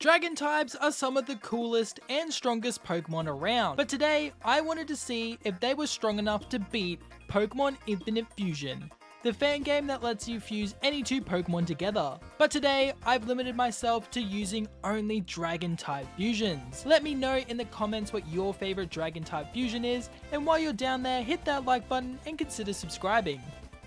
Dragon types are some of the coolest and strongest Pokemon around, but today I wanted to see if they were strong enough to beat Pokemon Infinite Fusion, the fan game that lets you fuse any two Pokemon together. But today I've limited myself to using only Dragon type fusions. Let me know in the comments what your favorite Dragon type fusion is, and while you're down there, hit that like button and consider subscribing.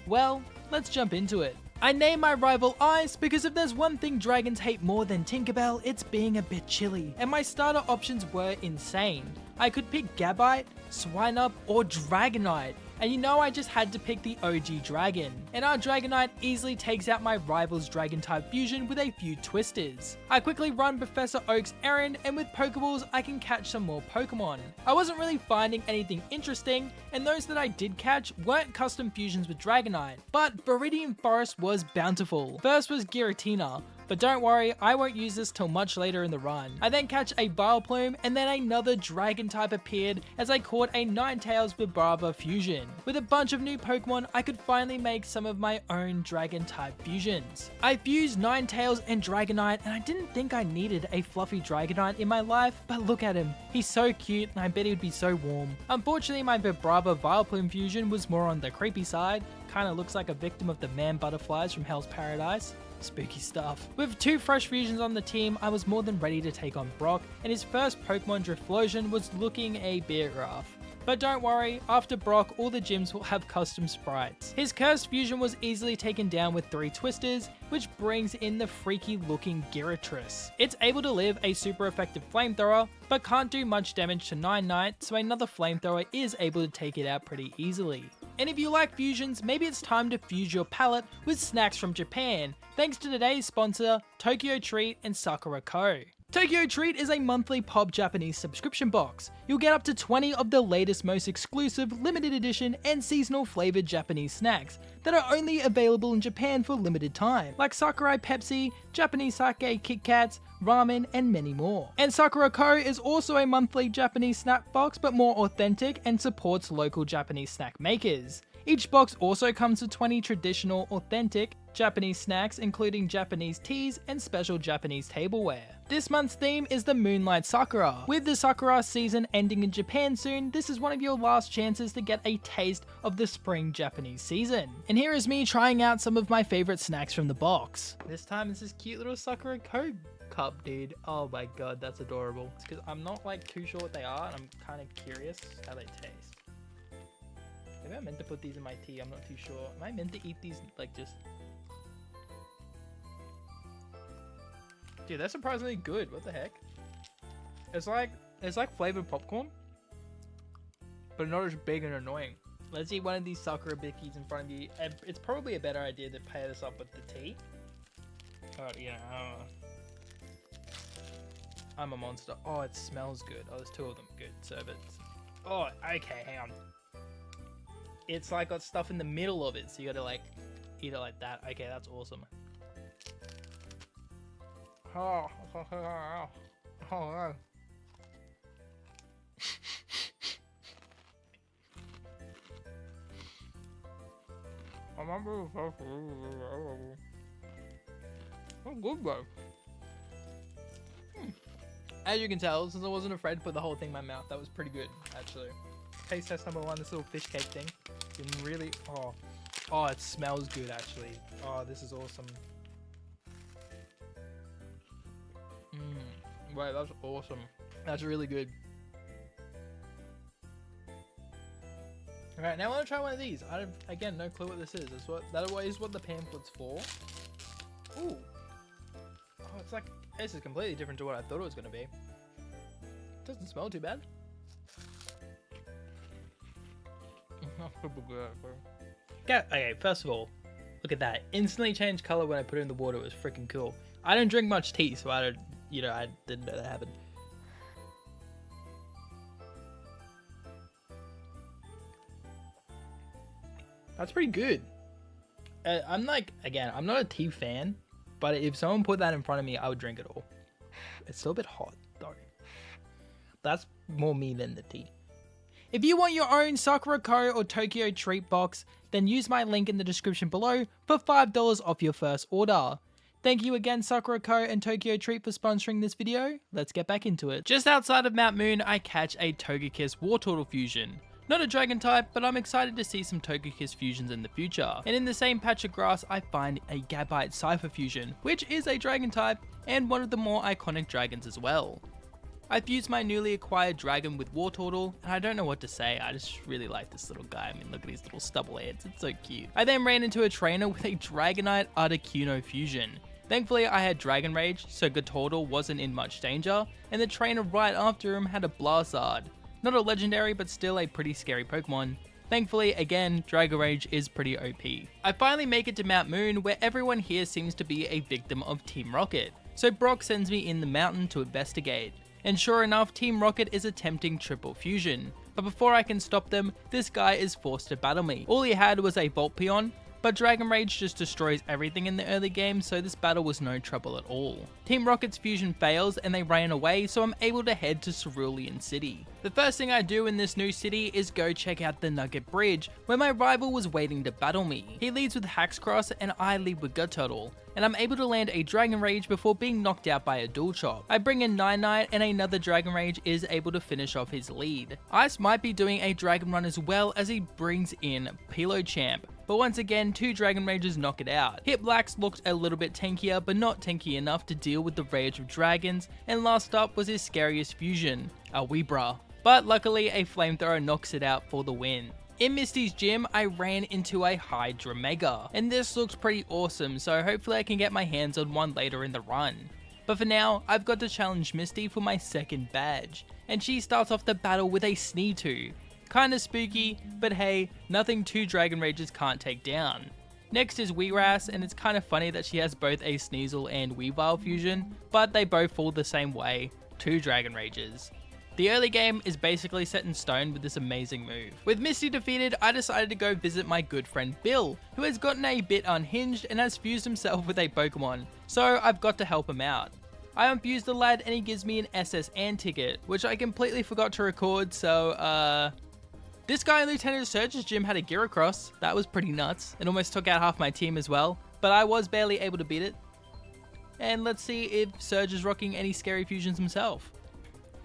Well, let's jump into it. I named my rival Ice because if there's one thing dragons hate more than Tinkerbell, it's being a bit chilly. And my starter options were insane. I could pick Gabite, Swinub, or Dragonite. And you know I just had to pick the OG Dragon. And our Dragonite easily takes out my rival's Dragon type fusion with a few twisters. I quickly run Professor Oak's errand, and with Pokeballs I can catch some more Pokemon. I wasn't really finding anything interesting, and those that I did catch weren't custom fusions with Dragonite, but Viridian Forest was bountiful. First was Giratina, but don't worry, I won't use this till much later in the run. I then catch a Vileplume, and then another Dragon type appeared as I caught a Ninetales Vibrava fusion. With a bunch of new Pokemon, I could finally make some of my own Dragon type fusions. I fused Ninetales and Dragonite, and I didn't think I needed a fluffy Dragonite in my life, but look at him. He's so cute, and I bet he would be so warm. Unfortunately, my Vibrava Vileplume fusion was more on the creepy side. Kinda looks like a victim of the man butterflies from Hell's Paradise. Spooky stuff. With two fresh fusions on the team, I was more than ready to take on Brock, and his first Pokemon Driflosion was looking a bit rough. But don't worry, after Brock, all the gyms will have custom sprites. His Cursed Fusion was easily taken down with 3 twisters, which brings in the freaky looking Gyarados. It's able to live a super effective flamethrower, but can't do much damage to Ninetales, so another flamethrower is able to take it out pretty easily. And if you like fusions, maybe it's time to fuse your palate with snacks from Japan, thanks to today's sponsor, Tokyo Treat and Sakura Co. Tokyo Treat is a monthly pop Japanese subscription box. You'll get up to 20 of the latest, most exclusive, limited edition and seasonal flavored Japanese snacks that are only available in Japan for limited time, like Sakurai Pepsi, Japanese sake, Kit Kats, ramen, and many more. And Sakura Co is also a monthly Japanese snack box, but more authentic and supports local Japanese snack makers. Each box also comes with 20 traditional, authentic Japanese snacks, including Japanese teas and special Japanese tableware. This month's theme is the Moonlight Sakura. With the Sakura season ending in Japan soon, this is one of your last chances to get a taste of the spring Japanese season. And here is me trying out some of my favorite snacks from the box. This time it's this cute little Sakura Co cup, dude. Oh my god, that's adorable. It's because I'm not like too sure what they are, and I'm kind of curious how they taste. Maybe I'm meant to put these in my tea, I'm not too sure. Am I meant to eat these like just... Dude, they're surprisingly good. What the heck? It's like flavored popcorn, but not as big and annoying. Let's eat one of these Sakura Bickies in front of you. It's probably a better idea to pair this up with the tea. Oh, yeah. I'm a monster. Oh, it smells good. Oh, there's 2 of them. Good. Serve it. Oh, okay. Hang on. It's like got stuff in the middle of it, so you gotta like eat it like that. Okay, that's awesome. Oh, no. Oh, good though. As you can tell, since I wasn't afraid to put the whole thing in my mouth, that was pretty good, actually. Taste test number 1, this little fish cake thing. Didn't really, oh, it smells good, actually. Oh, this is awesome. Wait, that's awesome. That's really good. Alright, now I want to try one of these. I have, again, no clue what this is. That is what the pamphlet's for. Ooh. Oh, it's like, this is completely different to what I thought it was going to be. Doesn't smell too bad. Okay, first of all, look at that. Instantly changed color when I put it in the water. It was freaking cool. I don't drink much tea, so I didn't know that happened. That's pretty good. I'm like, again, I'm not a tea fan, but if someone put that in front of me, I would drink it all. It's still a bit hot, though. That's more me than the tea. If you want your own Sakura Co or Tokyo Treat box, then use my link in the description below for $5 off your first order. Thank you again Saffron Co and Tokyo Treat for sponsoring this video. Let's get back into it. Just outside of Mount Moon, I catch a Togekiss Wartortle fusion. Not a dragon type, but I'm excited to see some Togekiss fusions in the future. And in the same patch of grass, I find a Gabite Cypher fusion, which is a dragon type and one of the more iconic dragons as well. I fused my newly acquired dragon with Wartortle, and I don't know what to say, I just really like this little guy. I mean, look at his little stubble heads, it's so cute. I then ran into a trainer with a Dragonite Articuno fusion. Thankfully I had Dragon Rage, so Wartortle wasn't in much danger, and the trainer right after him had a Blazard. Not a legendary, but still a pretty scary Pokemon. Thankfully, again, Dragon Rage is pretty OP. I finally make it to Mount Moon, where everyone here seems to be a victim of Team Rocket. So Brock sends me in the mountain to investigate. And sure enough, Team Rocket is attempting triple fusion. But before I can stop them, this guy is forced to battle me. All he had was a Voltpeon, but Dragon Rage just destroys everything in the early game, so this battle was no trouble at all. Team Rocket's fusion fails and they ran away, so I'm able to head to Cerulean City. The first thing I do in this new city is go check out the Nugget Bridge, where my rival was waiting to battle me. He leads with Haxcross and I lead with Turtle, and I'm able to land a Dragon Rage before being knocked out by a Dual Chop. I bring in Night and another Dragon Rage is able to finish off his lead. Ice might be doing a Dragon Run as well as he brings in Pilochamp, but once again 2 Dragon Rages knock it out. Hit Blacks looked a little bit tankier, but not tanky enough to deal with the rage of dragons, and last up was his scariest fusion, a Weebra. But luckily a Flamethrower knocks it out for the win. In Misty's gym, I ran into a Hydra Mega, and this looks pretty awesome, so hopefully I can get my hands on one later in the run. But for now, I've got to challenge Misty for my second badge, and she starts off the battle with a Sneasel. Kinda spooky, but hey, nothing 2 Dragon Rages can't take down. Next is Weerass, and it's kinda funny that she has both a Sneasel and Weavile fusion, but they both fall the same way, 2 Dragon Rages. The early game is basically set in stone with this amazing move. With Misty defeated, I decided to go visit my good friend Bill, who has gotten a bit unhinged and has fused himself with a Pokemon, so I've got to help him out. I unfuse the lad and he gives me an SS Ann ticket, which I completely forgot to record, so this guy in Lieutenant Surge's gym had a Gyarados. That was pretty nuts. It almost took out half my team as well, but I was barely able to beat it. And let's see if Surge is rocking any scary fusions himself.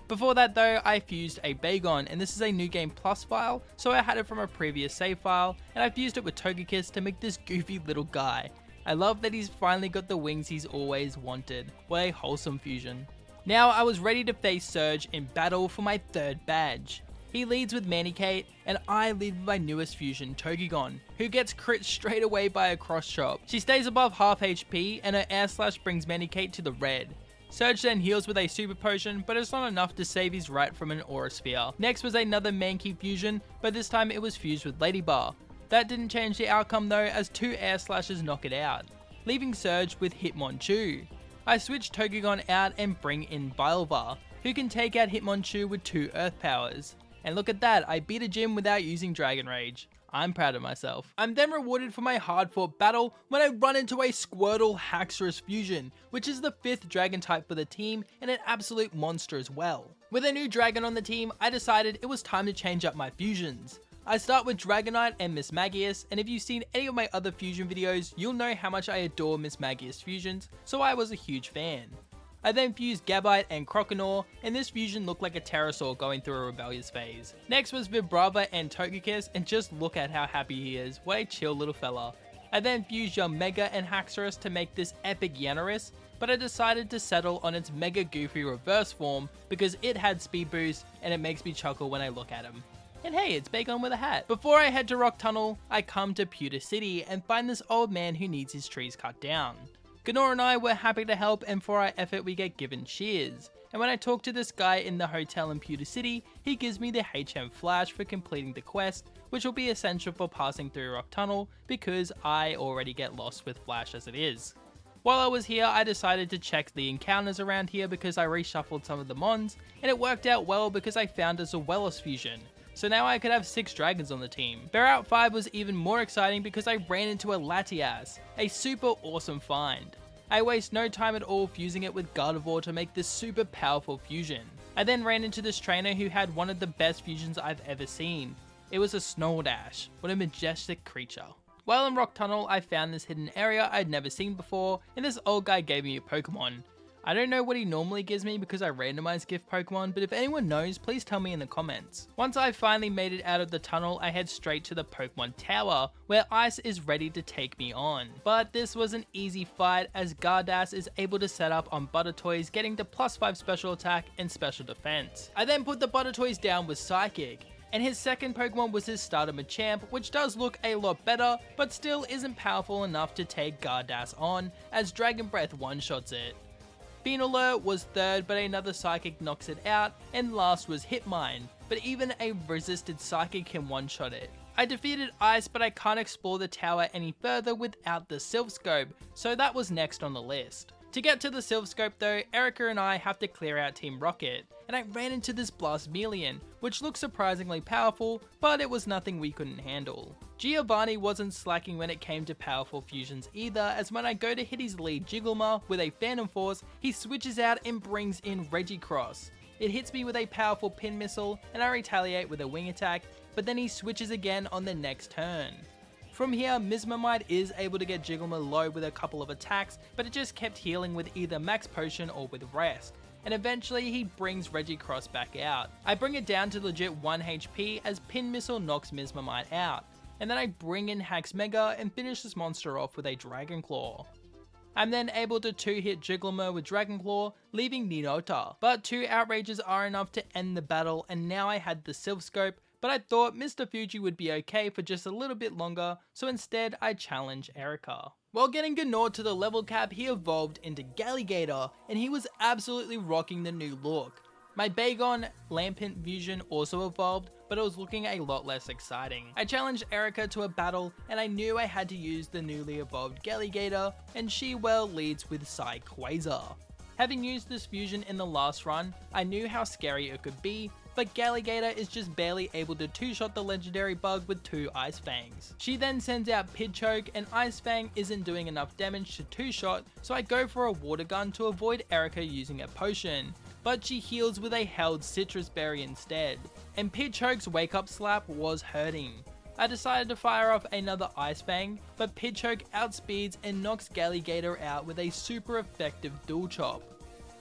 Before that though, I fused a Bagon, and this is a New Game Plus file, so I had it from a previous save file, and I fused it with Togekiss to make this goofy little guy. I love that he's finally got the wings he's always wanted. What a wholesome fusion. Now I was ready to face Surge in battle for my 3rd badge. He leads with Manicate, and I lead with my newest fusion, Togegon, who gets crit straight away by a cross chop. She stays above half HP, and her Air Slash brings Manicate to the red. Surge then heals with a Super Potion, but it's not enough to save his right from an Aura Sphere. Next was another Mankey fusion, but this time it was fused with Ladybar. That didn't change the outcome though, as 2 Air Slashes knock it out, leaving Surge with Hitmonchan. I switch Togegon out and bring in Bilevar, who can take out Hitmonchan with 2 Earth Powers. And look at that, I beat a gym without using Dragon Rage. I'm proud of myself. I'm then rewarded for my hard fought battle when I run into a Squirtle Haxorus fusion, which is the 5th dragon type for the team and an absolute monster as well. With a new dragon on the team, I decided it was time to change up my fusions. I start with Dragonite and Mismagius, and if you've seen any of my other fusion videos, you'll know how much I adore Mismagius fusions, so I was a huge fan. I then fused Gabite and Croconaw, and this fusion looked like a pterosaur going through a rebellious phase. Next was Vibrava and Togekiss, and just look at how happy he is, what a chill little fella. I then fused Young Mega and Haxorus to make this epic Yanaris, but I decided to settle on its Mega Goofy reverse form because it had speed boost and it makes me chuckle when I look at him. And hey, it's Bagon with a hat. Before I head to Rock Tunnel, I come to Pewter City and find this old man who needs his trees cut down. Gnor and I were happy to help, and for our effort we get given cheers. And when I talk to this guy in the hotel in Pewter City, he gives me the HM Flash for completing the quest, which will be essential for passing through Rock Tunnel because I already get lost with Flash as it is. While I was here, I decided to check the encounters around here because I reshuffled some of the mons, and it worked out well because I found a Zoelos fusion. So now I could have 6 dragons on the team. Bear Out 5 was even more exciting because I ran into a Latias, a super awesome find. I waste no time at all fusing it with Gardevoir to make this super powerful fusion. I then ran into this trainer who had one of the best fusions I've ever seen. It was a Snorlash. What a majestic creature. While in Rock Tunnel, I found this hidden area I'd never seen before, and this old guy gave me a Pokemon. I don't know what he normally gives me because I randomize gift Pokemon, but if anyone knows, please tell me in the comments. Once I finally made it out of the tunnel, I head straight to the Pokemon Tower, where Ice is ready to take me on. But this was an easy fight as Gardas is able to set up on Buttertoys, getting to +5 special attack and special defense. I then put the Buttertoys down with Psychic, and his second Pokemon was his starter Machamp, which does look a lot better, but still isn't powerful enough to take Gardas on, as Dragon Breath one-shots it. Beanalert was third, but another Psychic knocks it out, and last was Hitmine, but even a resisted Psychic can one-shot it. I defeated Ice, but I can't explore the tower any further without the Silph Scope, so that was next on the list. To get to the Silph Scope though, Erika and I have to clear out Team Rocket, and I ran into this Blastmelian, which looked surprisingly powerful, but it was nothing we couldn't handle. Giovanni wasn't slacking when it came to powerful fusions either, as when I go to hit his lead Jigglypuff with a Phantom Force, he switches out and brings in Regicross. It hits me with a powerful Pin Missile, and I retaliate with a Wing Attack, but then he switches again on the next turn. From here, Mismamite is able to get Jigglypuff low with a couple of attacks, but it just kept healing with either Max Potion or with Rest, and eventually he brings Regicross back out. I bring it down to legit 1 HP as Pin Missile knocks Mismamite out, and then I bring in Hax Mega and finish this monster off with a Dragon Claw. I'm then able to 2-hit Jigglypuff with Dragon Claw, leaving Ninota, but 2 Outrages are enough to end the battle, and now I had the Silph Scope, but I thought Mr. Fuji would be okay for just a little bit longer, so instead I challenged Erika. While getting Gnorr to the level cap, he evolved into Galligator, and he was absolutely rocking the new look. My Bagon Lampent fusion also evolved, but it was looking a lot less exciting. I challenged Erika to a battle, and I knew I had to use the newly evolved Galligator, and she well leads with Psyquaza. Having used this fusion in the last run, I knew how scary it could be, but Galligator is just barely able to 2-shot the legendary bug with 2 Ice Fangs. She then sends out Pidchoke, and Ice Fang isn't doing enough damage to 2-shot, so I go for a Water Gun to avoid Erika using a potion, but she heals with a held Citrus Berry instead, and Pidchoke's Wake Up Slap was hurting. I decided to fire off another Ice Fang, but Pidchoke outspeeds and knocks Galligator out with a super effective Dual Chop.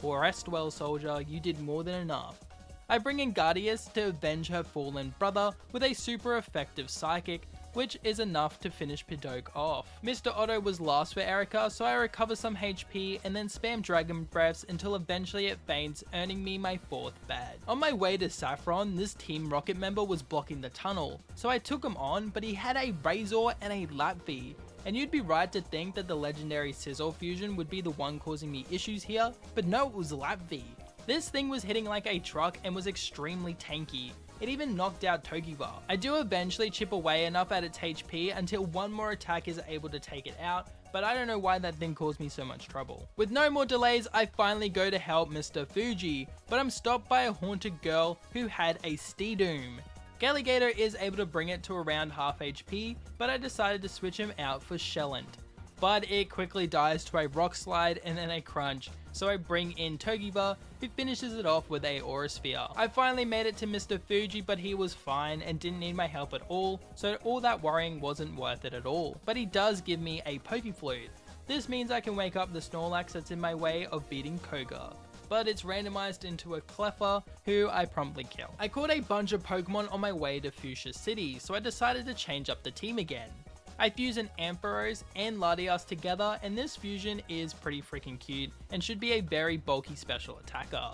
Rest well, soldier, you did more than enough. I bring in Guardius to avenge her fallen brother with a super effective Psychic, which is enough to finish Piddoke off. Mr. Otto was last for Erika, so I recover some HP and then spam Dragon Breaths until eventually it faints, earning me my 4th badge. On my way to Saffron, this Team Rocket member was blocking the tunnel, so I took him on, but he had a Razor and a Lapvi. And you'd be right to think that the legendary Scizor fusion would be the one causing me issues here, but no, it was Lapvi. This thing was hitting like a truck and was extremely tanky. It even knocked out Togevar. I do eventually chip away enough at its HP until one more attack is able to take it out, but I don't know why that thing caused me so much trouble. With no more delays, I finally go to help Mr. Fuji, but I'm stopped by a haunted girl who had a Steedoom. Galligator is able to bring it to around half HP, but I decided to switch him out for Shellant. But it quickly dies to a Rock Slide and then a Crunch, so I bring in Togevar, who finishes it off with a Aura Sphere. I finally made it to Mr. Fuji, but he was fine and didn't need my help at all, so all that worrying wasn't worth it at all. But he does give me a Pokeflute. This means I can wake up the Snorlax that's in my way of beating Koga, but it's randomized into a Cleffa, who I promptly kill. I caught a bunch of Pokemon on my way to Fuchsia City, so I decided to change up the team again. I fuse an Ampharos and Latias together, and this fusion is pretty freaking cute and should be a very bulky special attacker.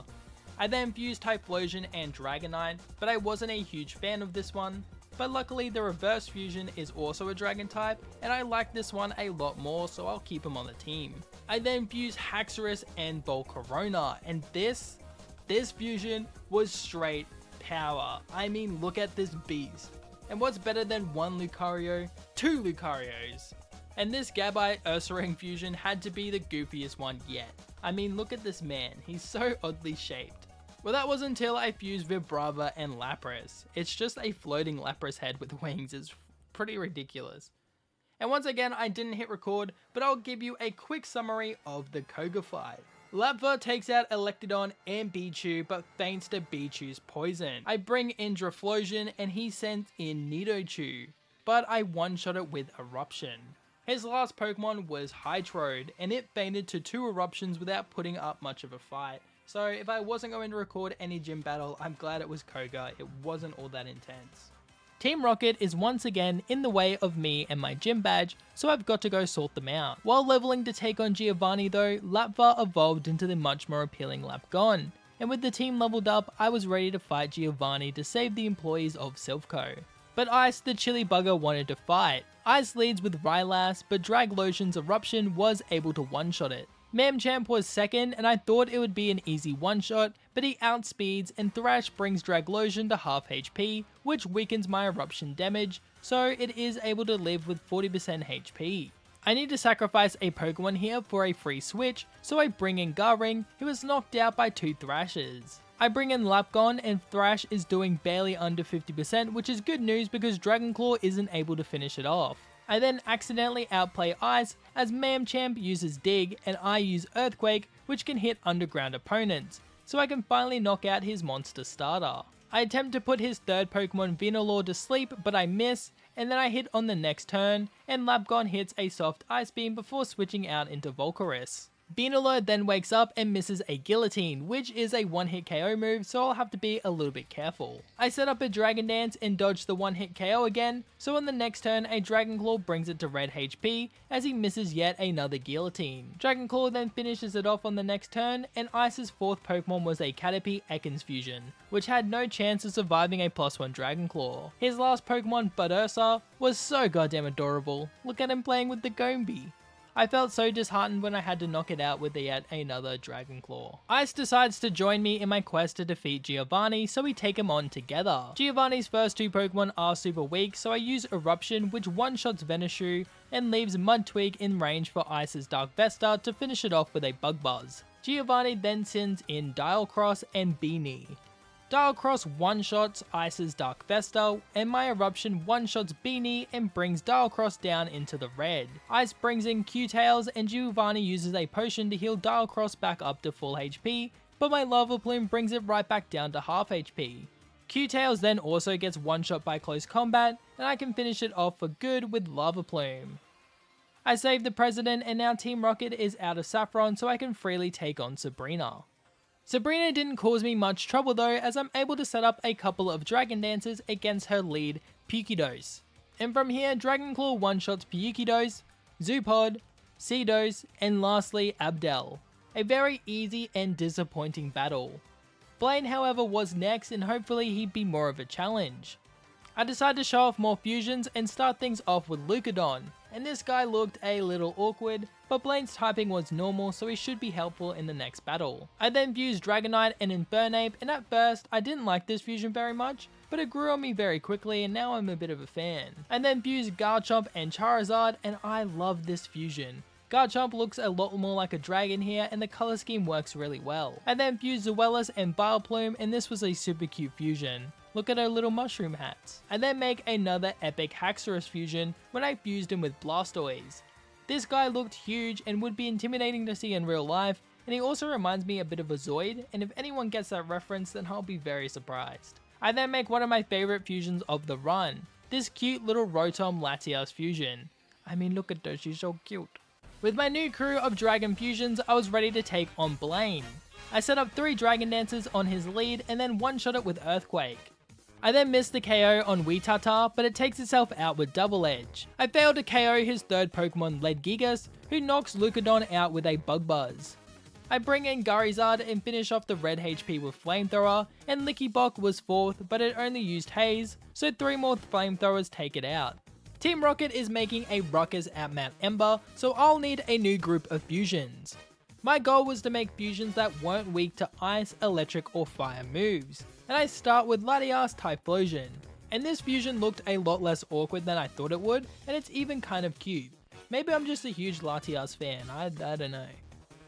I then fused Typhlosion and Dragonite, but I wasn't a huge fan of this one. But luckily the reverse fusion is also a dragon type, and I like this one a lot more, so I'll keep him on the team. I then fused Haxorus and Volcarona, and this fusion was straight power. I mean, look at this beast. And what's better than 1 Lucario? 2 Lucarios. And this Gabite Ursaring fusion had to be the goofiest one yet. I mean, look at this man, he's so oddly shaped. Well, that was until I fused Vibrava and Lapras. It's just a floating Lapras head with wings, it's pretty ridiculous. And once again, I didn't hit record, but I'll give you a quick summary of the Koga fight. Lapva takes out Electodon and Pichu, but feints to Pichu's poison. I bring in Draflosion and he sends in Nidochu. but I one-shot it with Eruption. His last Pokemon was Hydroid, and it fainted to 2 eruptions without putting up much of a fight. So if I wasn't going to record any gym battle, I'm glad it was Koga. It wasn't all that intense. Team Rocket is once again in the way of me and my gym badge, so I've got to go sort them out. While leveling to take on Giovanni though, Lapva evolved into the much more appealing Lapgon, and with the team leveled up, I was ready to fight Giovanni to save the employees of Silph Co. But Ice the chili bugger wanted to fight. Ice leads with Rylas, but Draglotion's Eruption was able to one-shot it. Mamchamp was second, and I thought it would be an easy one-shot, but he outspeeds and Thrash brings Draglotion to half HP, which weakens my Eruption damage, so it is able to live with 40% HP. I need to sacrifice a Pokemon here for a free switch, so I bring in Garring, who is knocked out by 2 Thrashes. I bring in Lapgon and Thrash is doing barely under 50%, which is good news because Dragonclaw isn't able to finish it off. I then accidentally outplay Ice as Mamchamp uses Dig and I use Earthquake, which can hit underground opponents, so I can finally knock out his monster starter. I attempt to put his third Pokemon Venalore to sleep, but I miss, and then I hit on the next turn, and Lapgon hits a soft Ice Beam before switching out into Volcarus. Venalore then wakes up and misses a Guillotine, which is a one-hit KO move, so I'll have to be a little bit careful. I set up a Dragon Dance and dodge the one-hit KO again, so on the next turn a Dragonclaw brings it to red HP as he misses yet another Guillotine. Dragonclaw then finishes it off on the next turn, and Ice's 4th Pokemon was a Caterpie Ekans fusion, which had no chance of surviving a +1 Dragonclaw. His last Pokemon, Budursa, was so goddamn adorable. Look at him playing with the Gombi. I felt so disheartened when I had to knock it out with yet another Dragonclaw. Ice decides to join me in my quest to defeat Giovanni, so we take him on together. Giovanni's first 2 Pokemon are super weak, so I use Eruption, which one-shots Venoshoe and leaves Mudtwig in range for Ice's Dark Vesta to finish it off with a Bug Buzz. Giovanni then sends in Dialcross and Beanie. Dialcross one-shots Ice's Dark Vesta, and my Eruption one-shots Beanie and brings Dialcross down into the red. Ice brings in Q-Tails and Giovanni uses a potion to heal Dialcross back up to full HP, but my Lava Plume brings it right back down to half HP. Q-Tails then also gets one-shot by close combat, and I can finish it off for good with Lava Plume. I save the President, and now Team Rocket is out of Saffron, so I can freely take on Sabrina. Sabrina didn't cause me much trouble though, as I'm able to set up a couple of Dragon Dances against her lead, Pyukidos. And from here, Dragonclaw one-shots Pyukidos, Zoopod, Seedos, and lastly Abdel. A very easy and disappointing battle. Blaine however was next, and hopefully he'd be more of a challenge. I decided to show off more fusions and start things off with Lucadon, and this guy looked a little awkward, but Blaine's typing was normal, so he should be helpful in the next battle. I then fused Dragonite and Infernape, and at first I didn't like this fusion very much, but it grew on me very quickly and now I'm a bit of a fan. I then fused Garchomp and Charizard, and I love this fusion. Garchomp looks a lot more like a dragon here, and the colour scheme works really well. I then fused Zoelis and Vileplume, and this was a super cute fusion. Look at her little mushroom hats. I then make another epic Haxorus fusion when I fused him with Blastoise. This guy looked huge and would be intimidating to see in real life, and he also reminds me a bit of a Zoid, and if anyone gets that reference then I'll be very surprised. I then make one of my favourite fusions of the run, this cute little Rotom Latias fusion. I mean, look at her, she's so cute. With my new crew of Dragon Fusions, I was ready to take on Blaine. I set up 3 Dragon Dances on his lead and then one-shot it with Earthquake. I then missed the KO on Weetata, but it takes itself out with Double Edge. I failed to KO his 3rd Pokemon Ledgigas, who knocks Lucadon out with a Bug Buzz. I bring in Garizard and finish off the red HP with Flamethrower, and Lickybok was 4th, but it only used Haze, so 3 more Flamethrowers take it out. Team Rocket is making a ruckus at Mount Ember, so I'll need a new group of fusions. My goal was to make fusions that weren't weak to ice, electric or fire moves, and I start with Latias Typhlosion, and this fusion looked a lot less awkward than I thought it would, and it's even kind of cute. Maybe I'm just a huge Latias fan, I don't know.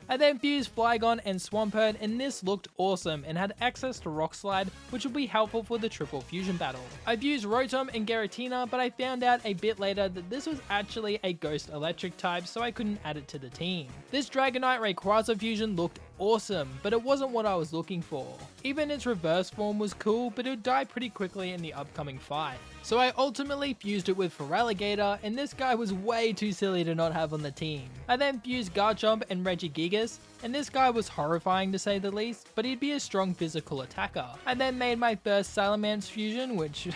I then fused Flygon and Swampert, and this looked awesome and had access to Rock Slide, which would be helpful for the triple fusion battle. I fused Rotom and Giratina, but I found out a bit later that this was actually a Ghost Electric type, so I couldn't add it to the team. This Dragonite Rayquaza fusion looked awesome, but it wasn't what I was looking for. Even its reverse form was cool, but it would die pretty quickly in the upcoming fight. So I ultimately fused it with Feraligatr, and this guy was way too silly to not have on the team. I then fused Garchomp and Regigigas, and this guy was horrifying to say the least, but he'd be a strong physical attacker. I then made my first Salamence fusion, which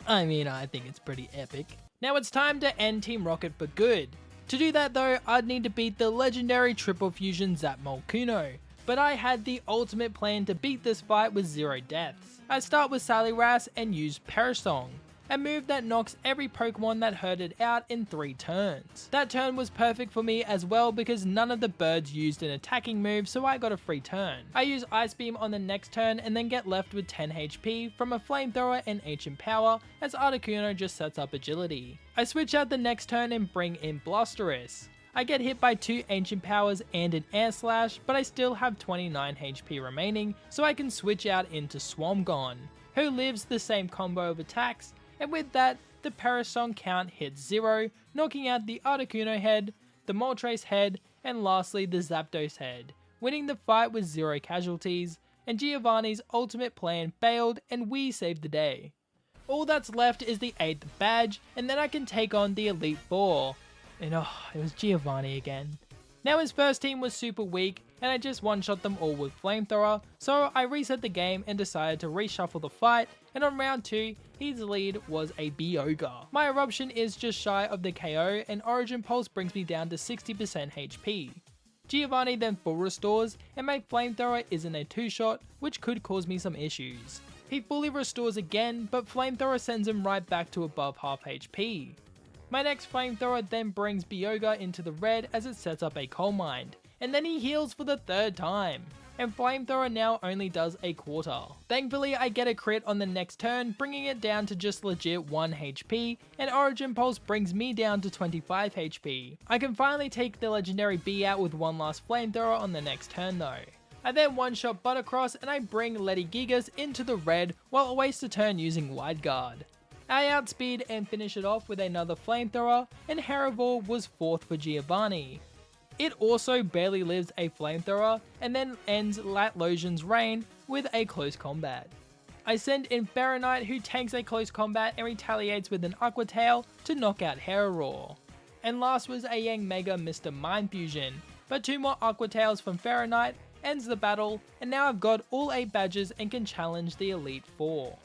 I mean, I think it's pretty epic. Now it's time to end Team Rocket for good. To do that though, I'd need to beat the legendary triple fusion Zapmolkuno, but I had the ultimate plan to beat this fight with 0 deaths. I start with Saliras and use Perisong, a move that knocks every Pokemon that herded out in 3 turns. That turn was perfect for me as well because none of the birds used an attacking move, so I got a free turn. I use Ice Beam on the next turn and then get left with 10 HP from a Flamethrower and Ancient Power as Articuno just sets up agility. I switch out the next turn and bring in Blastoise. I get hit by 2 Ancient Powers and an Air Slash, but I still have 29 HP remaining, so I can switch out into Swarmgon, who lives the same combo of attacks, and with that, the Perisong count hits 0, knocking out the Articuno head, the Moltres head, and lastly the Zapdos head, winning the fight with 0 casualties, and Giovanni's ultimate plan failed and we saved the day. All that's left is the 8th badge, and then I can take on the Elite Four. And oh, it was Giovanni again. Now his first team was super weak, and I just one-shot them all with Flamethrower, so I reset the game and decided to reshuffle the fight, and on round 2, his lead was a Kyogre. My Eruption is just shy of the KO, and Origin Pulse brings me down to 60% HP. Giovanni then full restores, and my Flamethrower isn't a 2-shot, which could cause me some issues. He fully restores again, but Flamethrower sends him right back to above half HP. My next Flamethrower then brings Kyogre into the red as it sets up a Coal Mine, and then he heals for the 3rd time, and Flamethrower now only does a quarter. Thankfully I get a crit on the next turn, bringing it down to just legit 1 HP, and Origin Pulse brings me down to 25 HP. I can finally take the legendary Bee out with one last Flamethrower on the next turn though. I then one-shot Buttercross and I bring Ledigigas into the red while I waste a turn using Wide Guard. I outspeed and finish it off with another Flamethrower, and Herivore was 4th for Giovanni. It also barely lives a Flamethrower and then ends Latlosian's reign with a close combat. I send in Ferronite who tanks a close combat and retaliates with an Aqua Tail to knock out Herivore. And last was a Yanmega Mr. Mind Fusion, but 2 more Aqua Tails from Ferronite ends the battle, and now I've got all 8 badges and can challenge the Elite Four.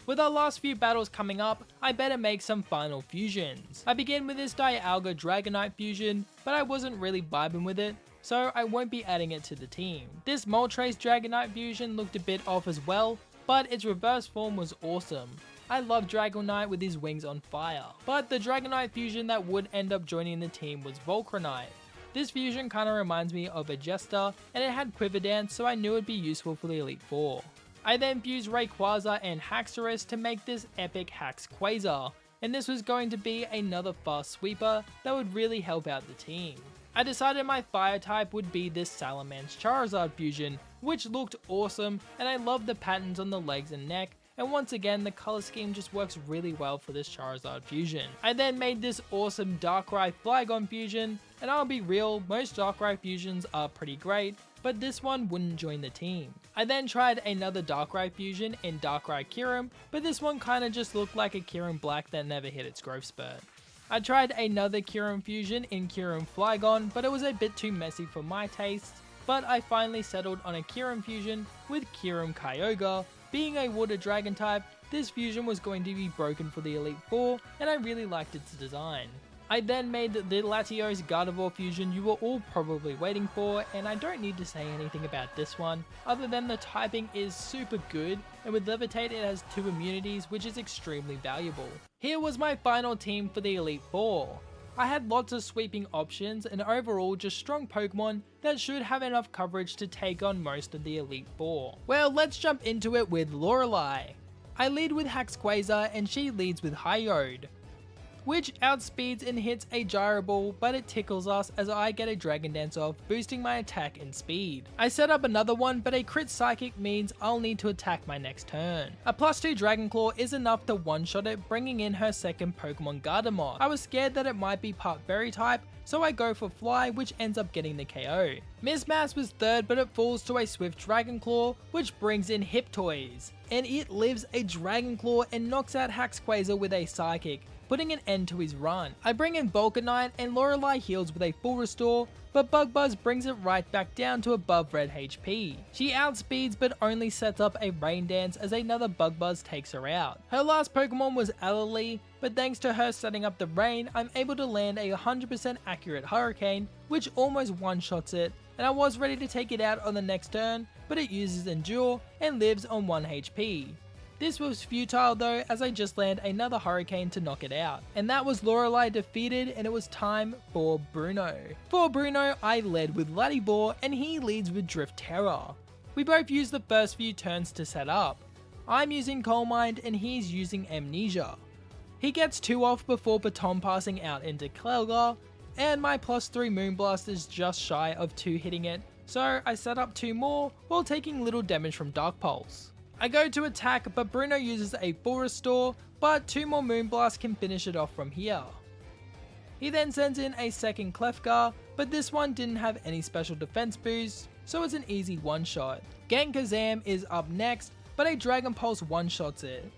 With our last few battles coming up, I better make some final fusions. I begin with this Dialga Dragonite fusion, but I wasn't really vibing with it, so I won't be adding it to the team. This Moltres Dragonite fusion looked a bit off as well, but its reverse form was awesome. I love Dragonite with his wings on fire. But the Dragonite fusion that would end up joining the team was Volcranite. This fusion kinda reminds me of a Jester, and it had Quiver Dance, so I knew it'd be useful for the Elite Four. I then fused Rayquaza and Haxorus to make this epic Haxquaza, and this was going to be another fast sweeper that would really help out the team. I decided my fire type would be this Salamence Charizard fusion, which looked awesome, and I love the patterns on the legs and neck, and once again the color scheme just works really well for this Charizard fusion. I then made this awesome Darkrai Flygon fusion, and I'll be real, most Darkrai fusions are pretty great, but this one wouldn't join the team. I then tried another Darkrai fusion in Darkrai Kyurem, but this one kinda just looked like a Kyurem Black that never hit its growth spurt. I tried another Kyurem fusion in Kyurem Flygon, but it was a bit too messy for my tastes, but I finally settled on a Kyurem fusion with Kyurem Kyogre. Being a water dragon type, this fusion was going to be broken for the Elite Four, and I really liked its design. I then made the Latios Gardevoir fusion you were all probably waiting for, and I don't need to say anything about this one, other than the typing is super good, and with Levitate it has 2 immunities which is extremely valuable. Here was my final team for the Elite Four. I had lots of sweeping options and overall just strong Pokemon that should have enough coverage to take on most of the Elite Four. Well, let's jump into it with Lorelei. I lead with Haxquaza and she leads with Hyode. which outspeeds and hits a Gyro Ball, but it tickles us as I get a Dragon Dance off, boosting my attack and speed. I set up another one, but a crit Psychic means I'll need to attack my next turn. A +2 Dragon Claw is enough to one-shot it, bringing in her second Pokemon Gardevoir. I was scared that it might be part Fairy type, so I go for Fly, which ends up getting the KO. Mismass was third, but it falls to a Swift Dragon Claw, which brings in Hip Toys, and it lives a Dragon Claw and knocks out Haxquaza with a Psychic, putting an end to his run. I bring in Vulcanite and Lorelei heals with a full restore, but Bug Buzz brings it right back down to above red HP. She outspeeds but only sets up a Rain Dance as another Bug Buzz takes her out. Her last Pokemon was Alley, but thanks to her setting up the rain, I'm able to land a 100% accurate Hurricane, which almost one-shots it, and I was ready to take it out on the next turn, but it uses Endure and lives on 1 HP. This was futile though, as I just land another Hurricane to knock it out. And that was Lorelei defeated, and it was time for Bruno. For Bruno, I led with Ladybor and he leads with Drift Terror. We both used the first few turns to set up. I'm using Coal Mine and he's using Amnesia. He gets 2 off before Baton passing out into Koga, and my +3 Moonblast is just shy of 2 hitting it, so I set up 2 more while taking little damage from Dark Pulse. I go to attack, but Bruno uses a full restore, but 2 more Moonblast can finish it off from here. He then sends in a second Clefgar, but this one didn't have any special defense boost, so it's an easy one-shot. Genkazam is up next, but a Dragon Pulse one-shots it.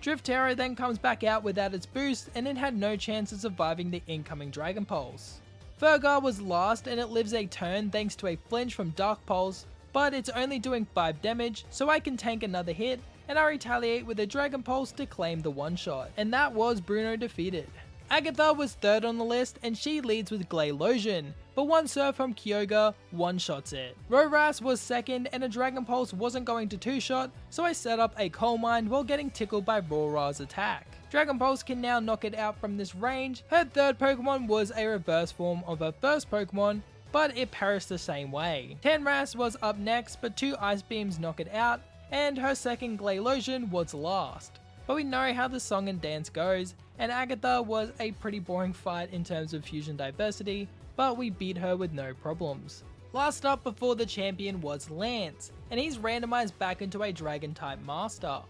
Drift Terror then comes back out without its boost, and it had no chance of surviving the incoming Dragon Pulse. Fergar was last, and it lives a turn thanks to a flinch from Dark Pulse, but it's only doing 5 damage, so I can tank another hit, and I retaliate with a Dragon Pulse to claim the one-shot. And that was Bruno defeated. Agatha was third on the list, and she leads with Glaylosian, but one Surf from Koga one-shots it. Roras was second, and a Dragon Pulse wasn't going to 2-shot, so I set up a Coal Mine while getting tickled by Rora's attack. Dragon Pulse can now knock it out from this range. Her third Pokemon was a reverse form of her first Pokemon, but it perished the same way. Tenras was up next, but 2 Ice Beams knock it out, and her second Glaylosian was last. But we know how the song and dance goes, and Agatha was a pretty boring fight in terms of fusion diversity, but we beat her with no problems. Last up before the champion was Lance, and he's randomized back into a Dragon type master.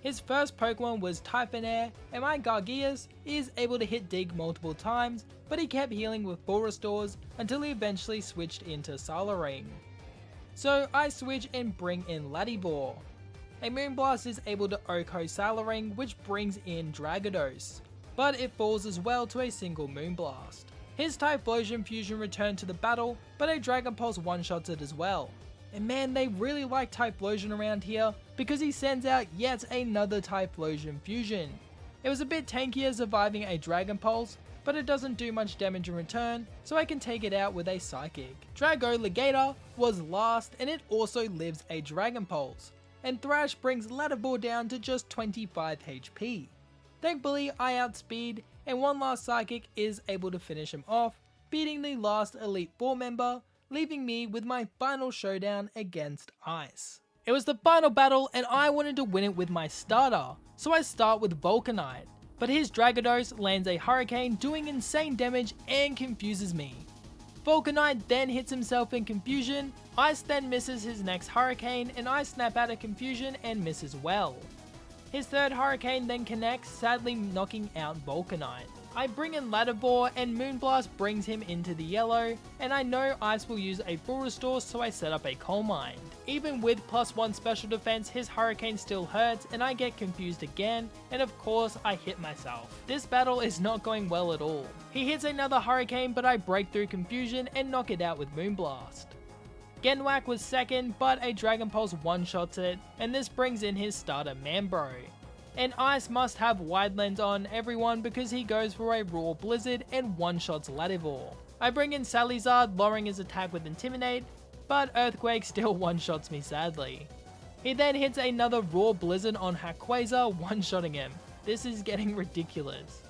His first Pokemon was Typhon Air, and my Gargius is able to hit Dig multiple times, but he kept healing with full restores until he eventually switched into Salaring. So I switch and bring in Ladybor. A Moonblast is able to Oko Salaring, which brings in Dragados, but it falls as well to a single Moonblast. His Typhlosion fusion returned to the battle, but a Dragon Pulse one-shots it as well. And man, they really like Typhlosion around here, because he sends out yet another Typhlosion fusion. It was a bit tankier surviving a Dragon Pulse, but it doesn't do much damage in return, so I can take it out with a Psychic. Drago Legator was last, and it also lives a Dragon Pulse, and Thrash brings Ladybor down to just 25 HP. Thankfully I outspeed, and one last Psychic is able to finish him off, beating the last Elite 4 member, leaving me with my final showdown against Ice. It was the final battle, and I wanted to win it with my starter, so I start with Vulcanite, but his Dragados lands a Hurricane doing insane damage and confuses me. Vulcanite then hits himself in confusion, Ice then misses his next Hurricane, and I snap out of confusion and miss as well. His third Hurricane then connects, sadly knocking out Vulcanite. I bring in Ladybor, and Moonblast brings him into the yellow, and I know Ice will use a full restore, so I set up a Coal Mine. Even with +1 special defense, his Hurricane still hurts, and I get confused again, and of course I hit myself. This battle is not going well at all. He hits another Hurricane, but I break through confusion and knock it out with Moonblast. Genwhack was second, but a Dragon Pulse one-shots it, and this brings in his starter Mambro. And Ice must have Wide Lens on everyone because he goes for a Raw Blizzard and one-shots Ladybor. I bring in Salizard, lowering his attack with Intimidate, but Earthquake still one-shots me sadly. He then hits another Raw Blizzard on Haxquaza, one-shotting him. This is getting ridiculous.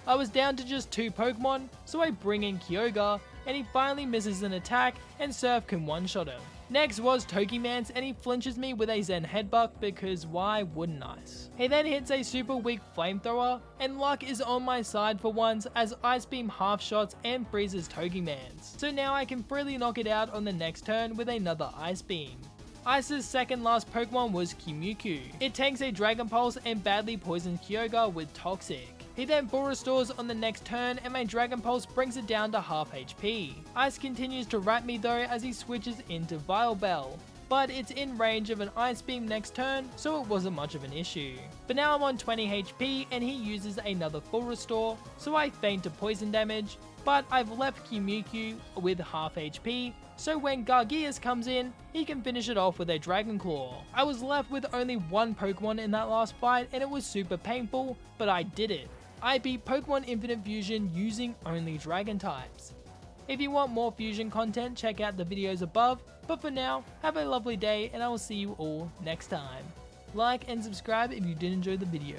I was down to just 2 Pokemon, so I bring in Koga, and he finally misses an attack, and Surf can one-shot him. Next was Togeman's, and he flinches me with a Zen Headbutt because why wouldn't I? He then hits a super weak Flamethrower, and luck is on my side for once as Ice Beam half shots and freezes Togeman's. So now I can freely knock it out on the next turn with another Ice Beam. Ice's second last Pokemon was Kimiku. It tanks a Dragon Pulse and badly poisons Koga with Toxic. He then full restores on the next turn and my Dragon Pulse brings it down to half HP. Ice continues to wrap me though as he switches into Vile Bell, but it's in range of an Ice Beam next turn, so it wasn't much of an issue. But now I'm on 20 HP and he uses another full restore, so I feint to poison damage, but I've left Kimiku with half HP, so when Gargius comes in, he can finish it off with a Dragon Claw. I was left with only one Pokemon in that last fight and it was super painful, but I did it. I beat Pokemon Infinite Fusion using only Dragon types. If you want more Fusion content, check out the videos above, but for now, have a lovely day and I will see you all next time. Like and subscribe if you did enjoy the video.